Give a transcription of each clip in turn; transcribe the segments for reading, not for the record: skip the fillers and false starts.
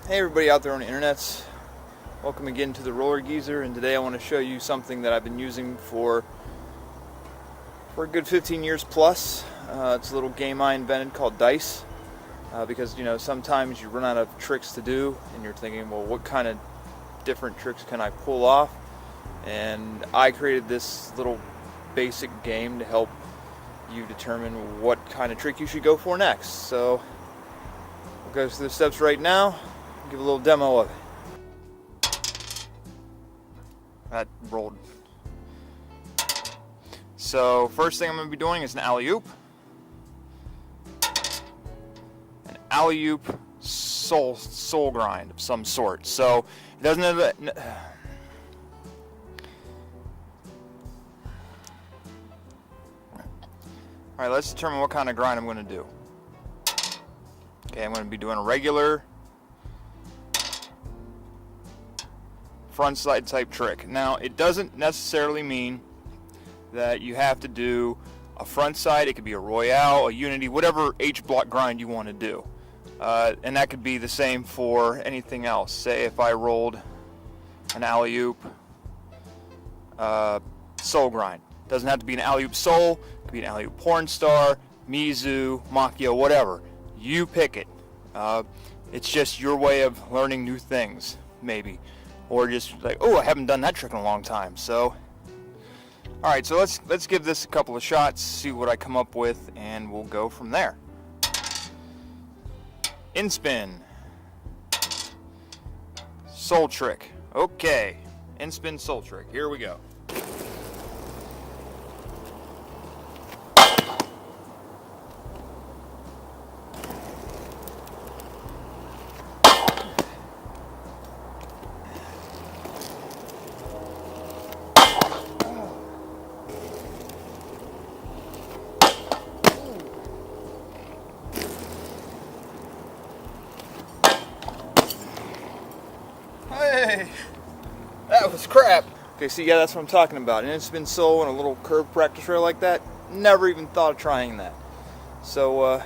Hey everybody out there on the internets, welcome again to the Roller Geezer, and today I want to show you something that I've been using for a good 15 years plus. It's a little game I invented called Dice, because sometimes you run out of tricks to do and you're thinking, well, what kind of different tricks can I pull off? And I created this little basic game to help you determine what kind of trick you should go for next. So we'll go through the steps right now. Give a little demo of it. That rolled. So first thing I'm going to be doing is an alley-oop. An alley-oop soul grind of some sort. So it doesn't have a, Alright, let's determine what kind of grind I'm going to do. Okay, I'm going to be doing a regular front side type trick. Now, it doesn't necessarily mean that you have to do a front side. It could be a Royale, a Unity, whatever H-block grind you want to do. And that could be the same for anything else. Say if I rolled an alley-oop soul grind. Doesn't have to be an alley-oop soul. It could be an alley-oop porn star, Mizu, Machio, whatever. You pick it. It's just your way of learning new things, maybe. Or just like, oh, I haven't done that trick in a long time. So, all right, so let's give this a couple of shots, see what I come up with, and we'll go from there. In spin, soul trick. Okay, in spin soul trick. Here we go. Hey, that was crap. Okay, see, yeah, that's what I'm talking about. An in-spin soul and a little curve practice rail like that. Never even thought of trying that. So,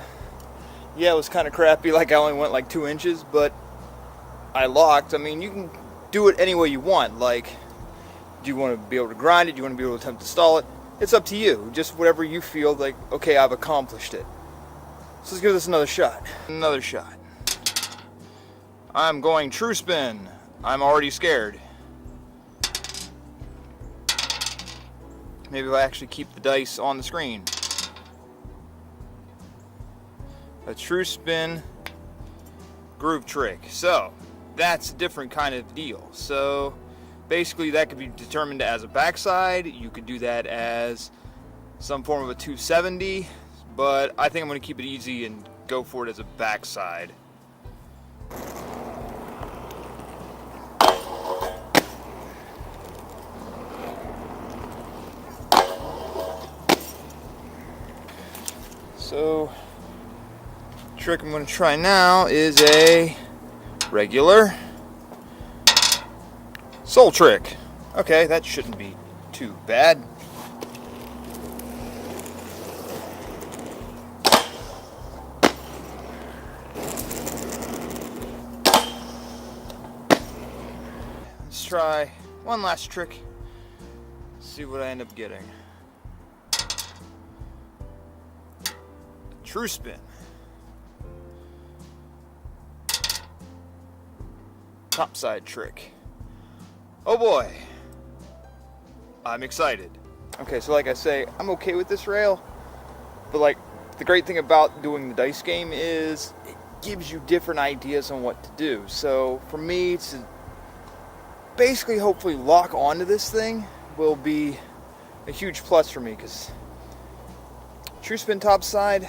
yeah, it was kind of crappy. Like I only went like 2 inches, but I locked. I mean, you can do it any way you want. Like, do you want to be able to grind it? Do you want to be able to attempt to stall it? It's up to you. Just whatever you feel like, okay, I've accomplished it. So let's give this another shot. Another shot. I'm going true spin. I'm already scared. Maybe if I actually keep the dice on the screen. A true spin groove trick. So, that's a different kind of deal. So, basically that could be determined as a backside. You could do that as some form of a 270. But I think I'm going to keep it easy and go for it as a backside. So, the trick I'm going to try now is a regular soul trick. Okay, that shouldn't be too bad. Let's try one last trick. See what I end up getting. True spin. Topside trick. Oh boy. I'm excited. Okay, so like I say, I'm okay with this rail. But like, the great thing about doing the dice game is it gives you different ideas on what to do. So for me, to basically hopefully lock onto this thing will be a huge plus for me, because true spin topside,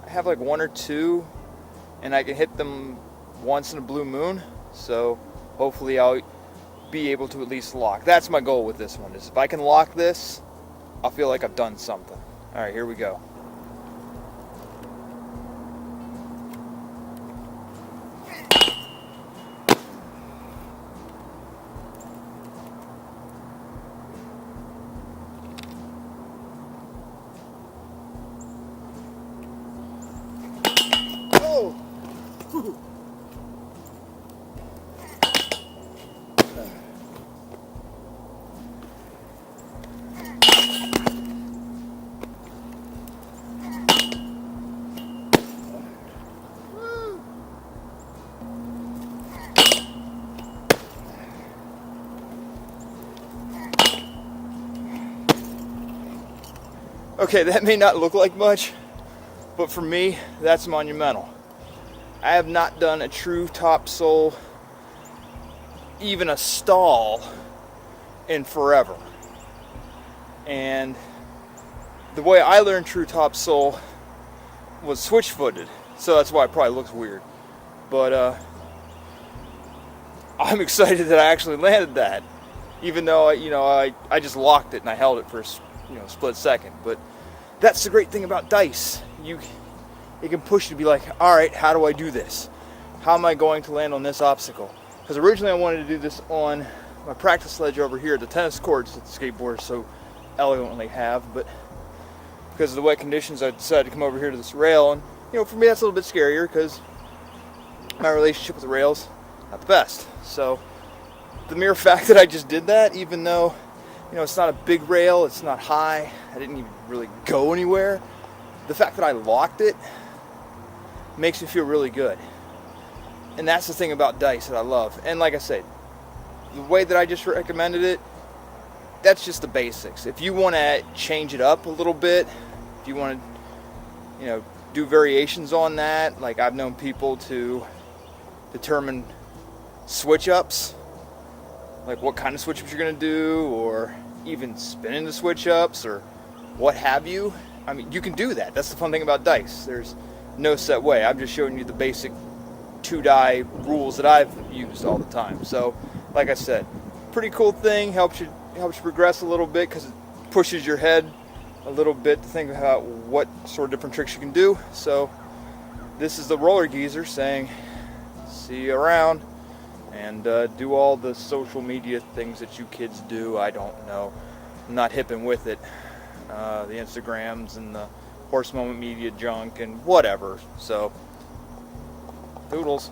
I have like 1 or 2, and I can hit them once in a blue moon, so hopefully I'll be able to at least lock. That's my goal with this one, is if I can lock this, I'll feel like I've done something. Alright, here we go. Okay, that may not look like much, but for me, that's monumental. I have not done a true topsoul, even a stall, in forever. And the way I learned true topsoul was switch-footed, so that's why it probably looks weird. But I'm excited that I actually landed that, even though I just locked it and I held it for a split second. But that's the great thing about dice. It can push you to be like, all right, how do I do this? How am I going to land on this obstacle? Because originally I wanted to do this on my practice ledge over here at the tennis courts that the skateboarders so elegantly have, but because of the wet conditions, I decided to come over here to this rail. And for me, that's a little bit scarier because my relationship with the rail's not the best. So the mere fact that I just did that, even though it's not a big rail, it's not high, I didn't even really go anywhere, the fact that I locked it makes me feel really good. And that's the thing about dice that I love. And like I said, the way that I just recommended it, that's just the basics. If you want to change it up a little bit, if you want to do variations on that, like I've known people to determine switch ups, like what kind of switch ups you're going to do, or even spinning the switch ups, or what have you. I mean, you can do that. That's the fun thing about dice. There's no set way. I'm just showing you the basic 2-die rules that I've used all the time. So, like I said, pretty cool thing. Helps you progress a little bit because it pushes your head a little bit to think about what sort of different tricks you can do. So, this is the Roller Geezer saying, see you around, and do all the social media things that you kids do. I don't know. I'm not hipping with it. The Instagrams and the Horse Moment Media junk and whatever. So, doodles.